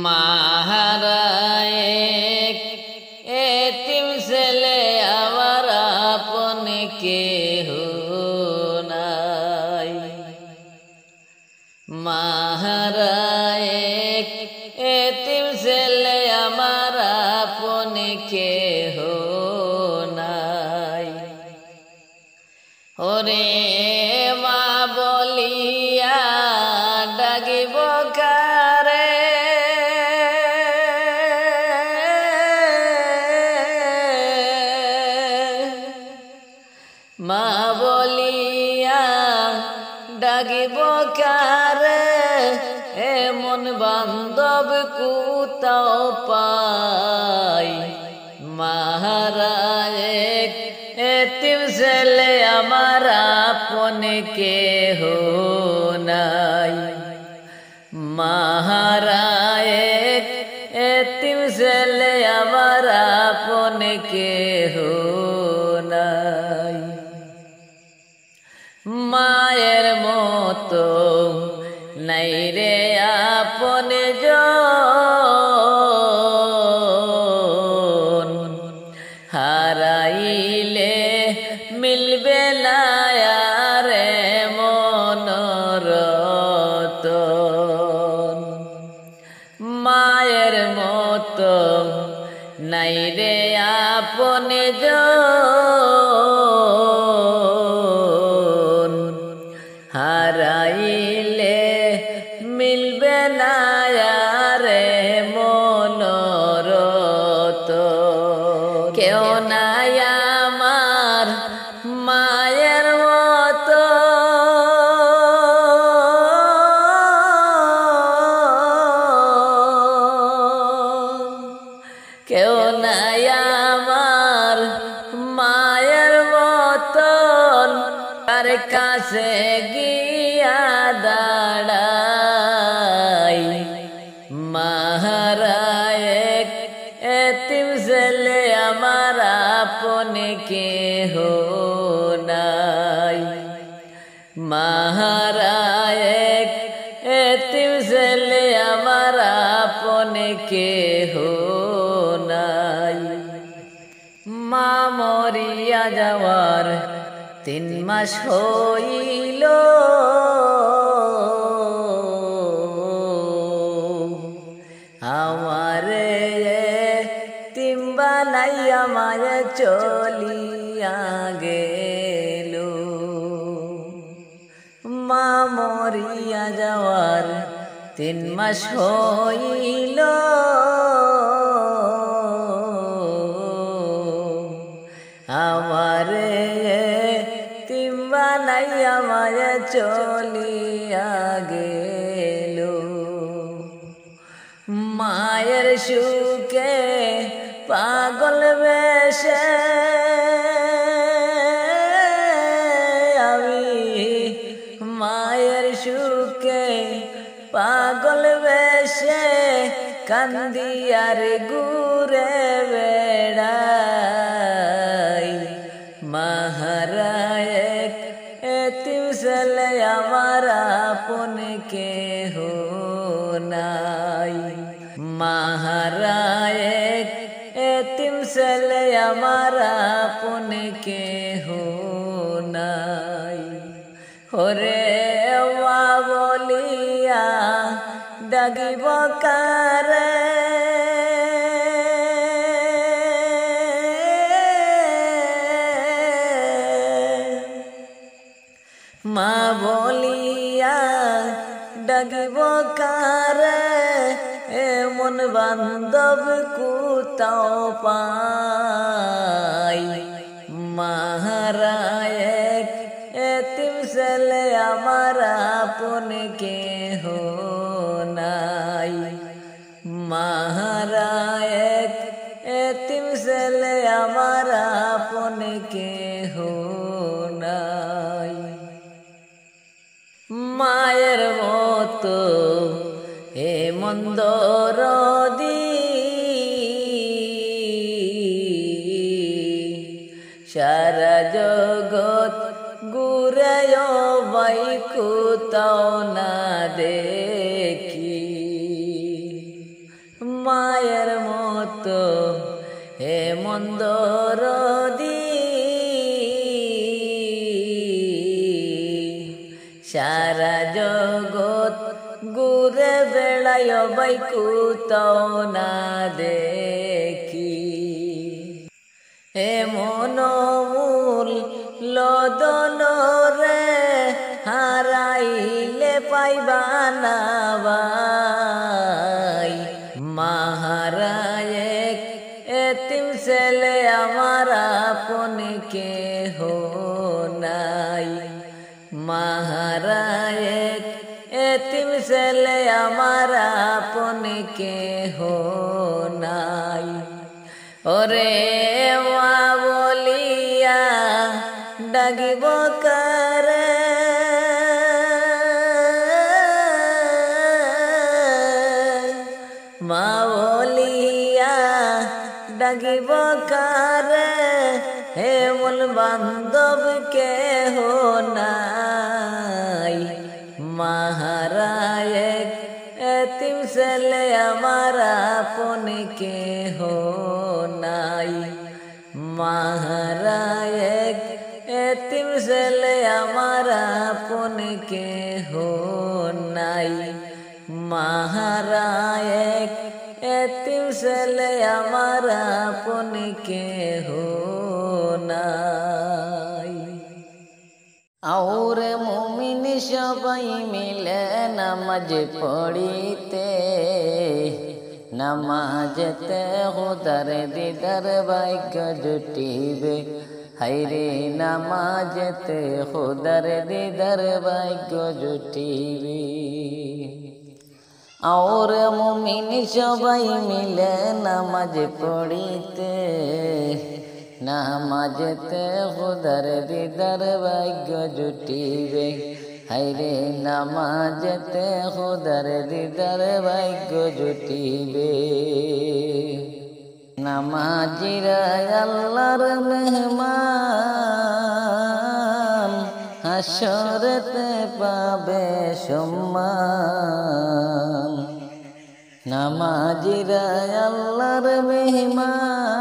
মাহারায় এতিম ছেলে আমার আপন কেহ নাই। মাহারায় এতিম ছেলে আমার আপন কেহ নাই। ওরে মা বলিয়া ডাকিব কারে, মা বলিয়া ডাকিব কারে, এমন বান্ধব কোথাও পাই। মাহারায় এতিম ছেলে আমার আপন কেহ নাই। মাহারায় এতিম ছেলে আমার আপন কেহ নাই। মায়ের মতো নাই রে আপন জন, হারাইলে মিলবে না আর মন রতন। মায়ের মতো নাই রে আপন জন, হারাইলে মিলবে না আর মন রতন। কেউ নাই আমার মায়ের মতো, কেউ নাই আমার মায়ের মতন। তার কাছে গিয়া দাঁড়াই। মাহারায় এতিম ছেলে আমার আপন কেহ নাই। মাহারায় এতিম ছেলে আমার আপন কেহ নাই। মা মরিয়া যাওয়ার 3 মাস হইল, আমারে এতিম বানাইয়া মায়ে চলিয়া গেল। মা মরিয়া যাওয়ার 3 মাস হইল, আমারে এতিম বানাইয়া মায়ে চলিয়া গেল। মায়ের সুখে পাগল বেশে আমি, মায়ের সুখে পাগল বেশে কান্দিয়ার ঘুরে বেড়াই। মাহারায় এতিম ছেলে আমার আপন কেহ নাই। মাহারায় এতিম ছেলে আমার আপন কেহ নাই। ওরে মা বলিয়া ডাকিব কারে, মা বলিয়া ডাকিব কারে, এমন বান্ধব কোথাও পাই। মাহারায় এতিম ছেলে আমার আপন কেহ নাই। মাহারায় এতিম ছেলে আমার আপন কেহ নাই। মায়ের মতো এ মন্দর সারা জগৎ ঘুরায় ভাই কোথাও না দেখি। মতো হে মন্দর সারা জগৎ ঘুরে বেড়ায় ভাই কোথাও না দেখি হে মনমূল লদন রে হারাইলে পাইবা না ভাই মাহারায় এতিম ছেলে আমার আপন কেহ নাই মাহারায় এতিম ছেলে আমার আপন কেহ নাই ওরে মা বলিয়া ডাকিব কারে মা বলিয়া ডাকিব কারে হে মূল বান্ধব কেহ নাই মাহারায় এতিম ছেলে আমার আপন কেহ নাই মাহারায় এতিম ছেলে আমার আপন কেহ নাই মাহারায় এতিম ছেলে আমার আপন কেহ নাই और मुमिन सबाई मिले नमाज पढ़िते नमाजते खुदार दीदार भाग्य जुटिबे हायरे नमाजते खुदार दीदार भाग्य जुटिबे और मुमिन सबाई मिले नमाज पढ़िते नामाजते खुदार दीदार भाग्य जुटिबे हायरे नामाजते खुदार दीदार भाग्य जुटिबे नामाजिरा अल्लाहर मेहमान हाशरते पाबे सम्मान नामाजिरा अल्लाहर मेहमान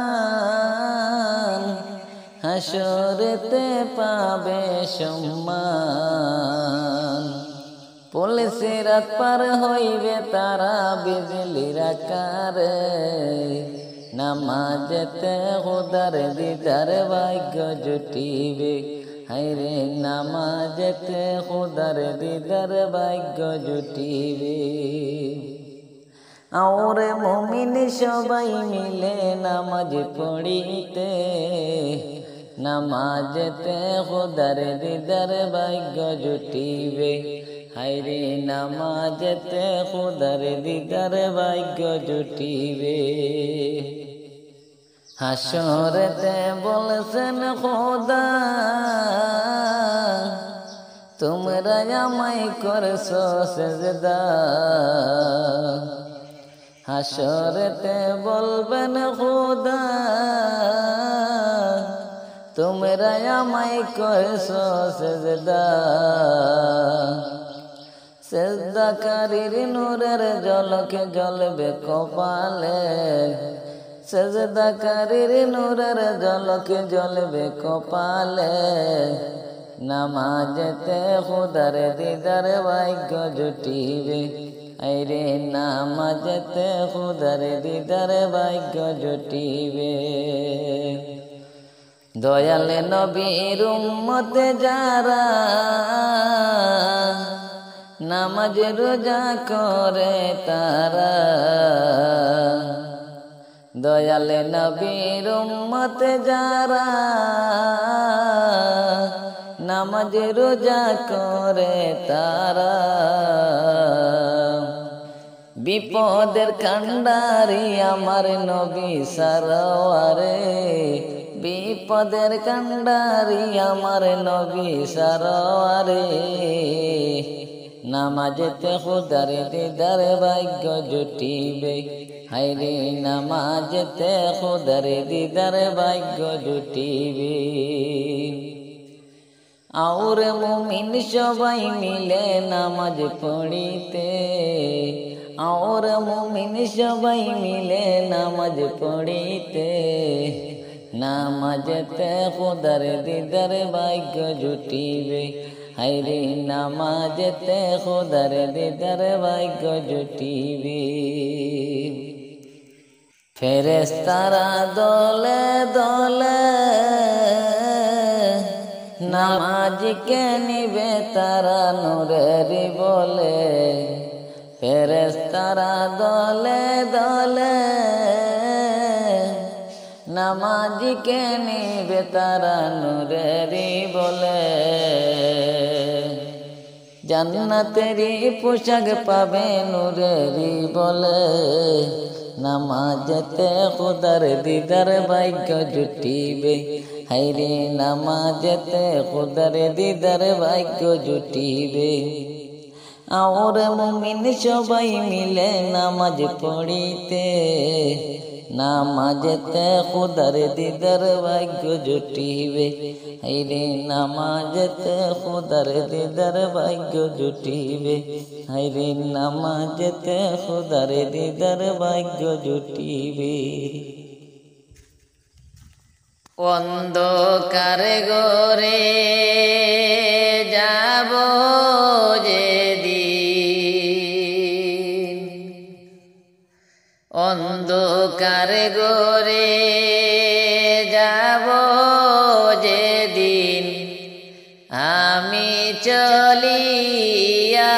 হাসরেতে পাবে সম্মান পুলিশের রাত পার হইবে তারা বিজলির আকারে নামাজেতে খুদার দিদার ভাগ্য জুটিবে হায়রে নামাজেতে খুদার দিদার ভাগ্য জুটিবে और मुमिन सबाई मिले नमाज पढ़िते नमाजते खुदार दीदार भाग्य जुटिबे हायरे नमाजते खुदार दीदार भाग्य जुटिबे हाशरेते बोलছেন खुदा তোমরা আমায় করছো সিজদা হাসরেতে বলবেন খুদা তোমরা আমায় করছো সিজদা সিজদাকারীর নূরের ঝলকে জ্বলবে কপালে সিজদাকারীর নূরের ঝলকে জ্বলবে কপালে নামাজেতে খুদার দিদার ভাগ্য জুটিবে আইরে নামাজেতে খুদার দিদার ভাগ্য জুটিবে দয়াল নবীর উম্মতে যারা নামাজ রোজা করে তারা দয়াল নবীর উম্মতে যারা নামাজ রোজা করে তারা বিপদের কান্ডারি আমার নবী সারোয়ারে বিপদের কান্ডারি আমার নবী সারোয়ারে নামাজেতে খুদার দিদার ভাগ্য জুটিবে হায়রে নামাজেতে খুদার দিদার ভাগ্য জুটিবে और मुमिन सबाई मिले नमाज पढ़िते और মুমিন সবাই মিলে নামাজ পড়িতে নামাজেতে খোদার দিদার ভাগ্য জুটিবে হায়রে নামাজেতে খোদার দিদার ভাগ্য জুটিবে ফেরেশতারা দলে দলে নামাজকে নিবে তারা নূরের বলে ফেরেশতারা দলে দলে নামাজকে নিবে তারা নূরের বলে জান্নাতেরই পোশাক পাবে নূরের বলে নামাজেতে খোদার দিদার ভাগ্য জুটিবে হায়রে নামাজেতে খোদার দিদার ভাগ্য জুটিবে और মুমিন সবাই মিলে নামাজ পড়িতে নামাজেতে খোদার দিদার ভাগ্য জুটিবে হায়রে নামাজেতে খোদার দিদার ভাগ্য জুটিবে হায়রে নামাজেতে খোদার দিদার ভাগ্য জুটিবে অন্ধকার ঘরে যাব যেদিন অন্ধকার ঘরে যাব যেদিন আমি চলিয়া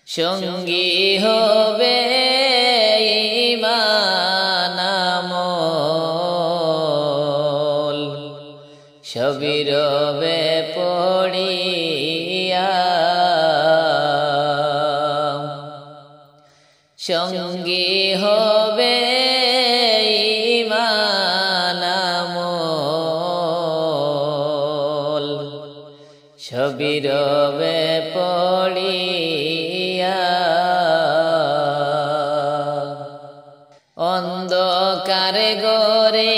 সঙ্গী হবে ঈমান আমল সবই রবে পড়িয়া সঙ্গী হবে ঈমান আমল সবই রবে পড়িয়া অন্ধকার ঘরে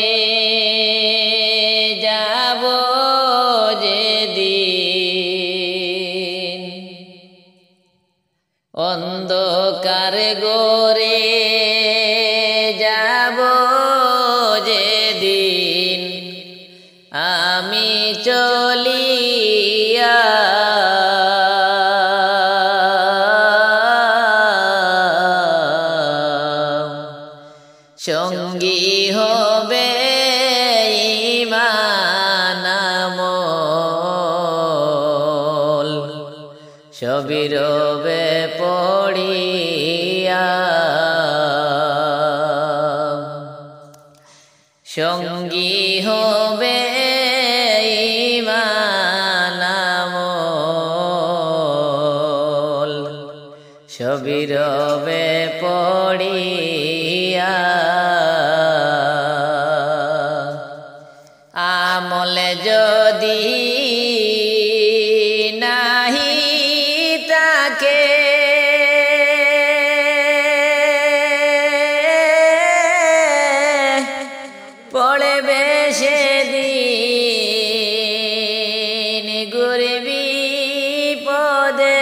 যাব যেদিন অন্ধকার ঘরে যাব যেদিন আমি চলিয়া সঙ্গী হবে ঈমান আমল সবই রবে পড়িয়া সঙ্গী হবে ঈমান আমল সবই রবে পড়িয়া আমলে যদি নাহি তাকে পড়বে সেদিন ঘুরে বিপদে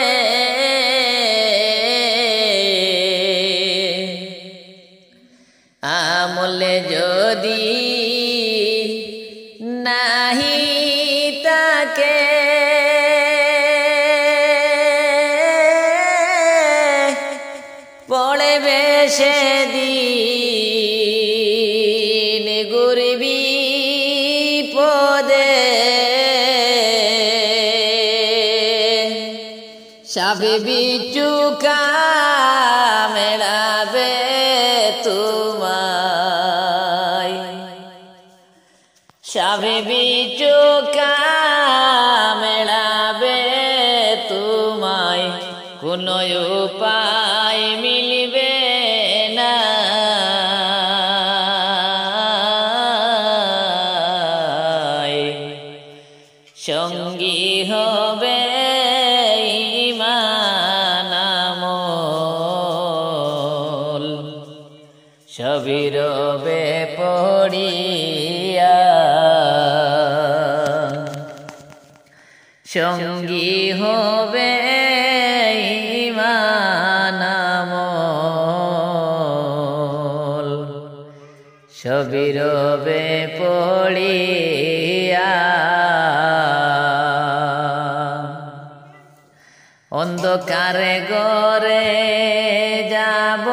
আমলে যদি নাহি তাকে পড়বে সেদিন ঘুরে বিপদে সাপে বিচ্ছু কামড়াবে তোমায় সাপে বিচ্ছু কামড়াবে তোমায় কোনো উপায় মিলবে না সঙ্গী হবে ঈমান আমল সবই রবে পড়িয়া সঙ্গী হবে ঈমান আমল সবই রবে পড়িয়া অন্ধকারে ঘরে যাব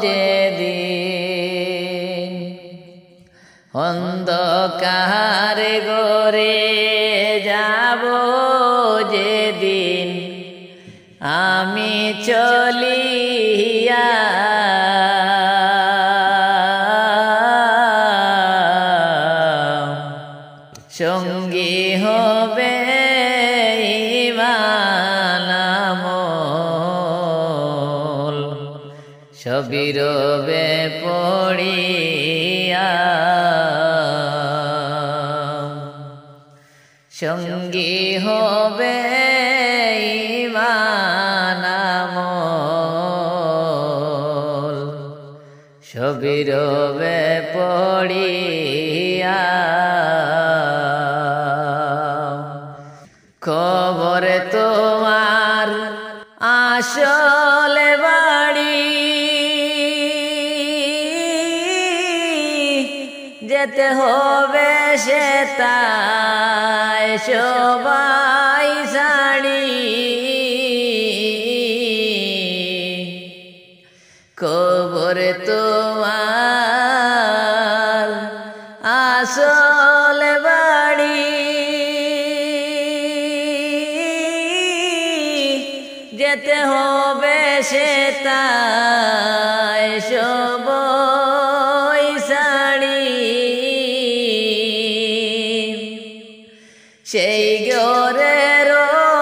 যেদিন অন্ধকারে ঘরে যাব যেদিন আমি চলিয়া সঙ্গী হবে ঈমান আমল সবই রবে পড়িয়া সঙ্গী হবে ঈমান আমল সবই রবে পড়িয়া খবর তোমার আসলে বাড়ি যেতে হবে সে তাই সবাই ছাড়ি খবর তোমার আসলে বাড়ি যেতে হবে সে তাই সবাই ছাড়ি সেই ঘরের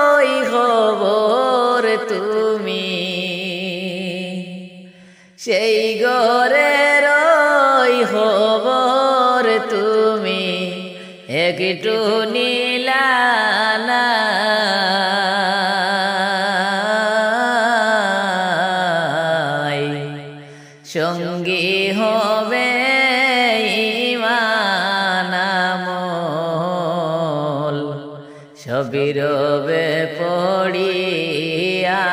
ওই খবর তুমি সেই ঘরের ওই খবর তুমি একটু নিলা না সঙ্গী হবে ঈমান আমল সবই রবে পড়িয়া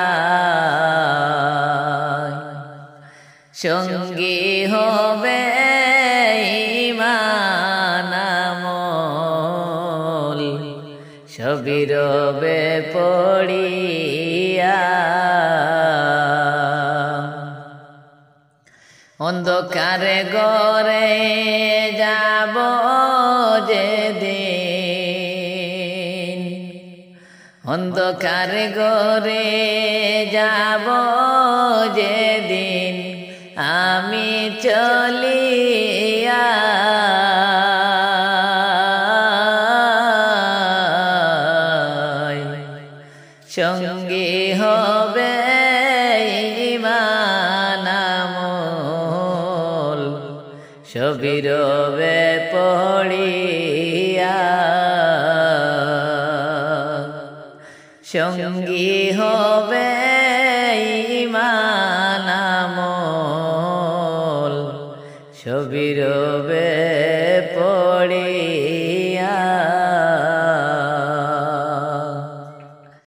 সঙ্গী হবে ঈমান আমল সবই রবে পড়িয়া অন্ধকারে ঘরে যাব যেদিন অন্ধকারে ঘরে যাব যেদিন আমি চলিয়া সঙ্গী হবে ঈমান আমল সবই রবে পড়িয়া সঙ্গী হবে ঈমান আমল সবই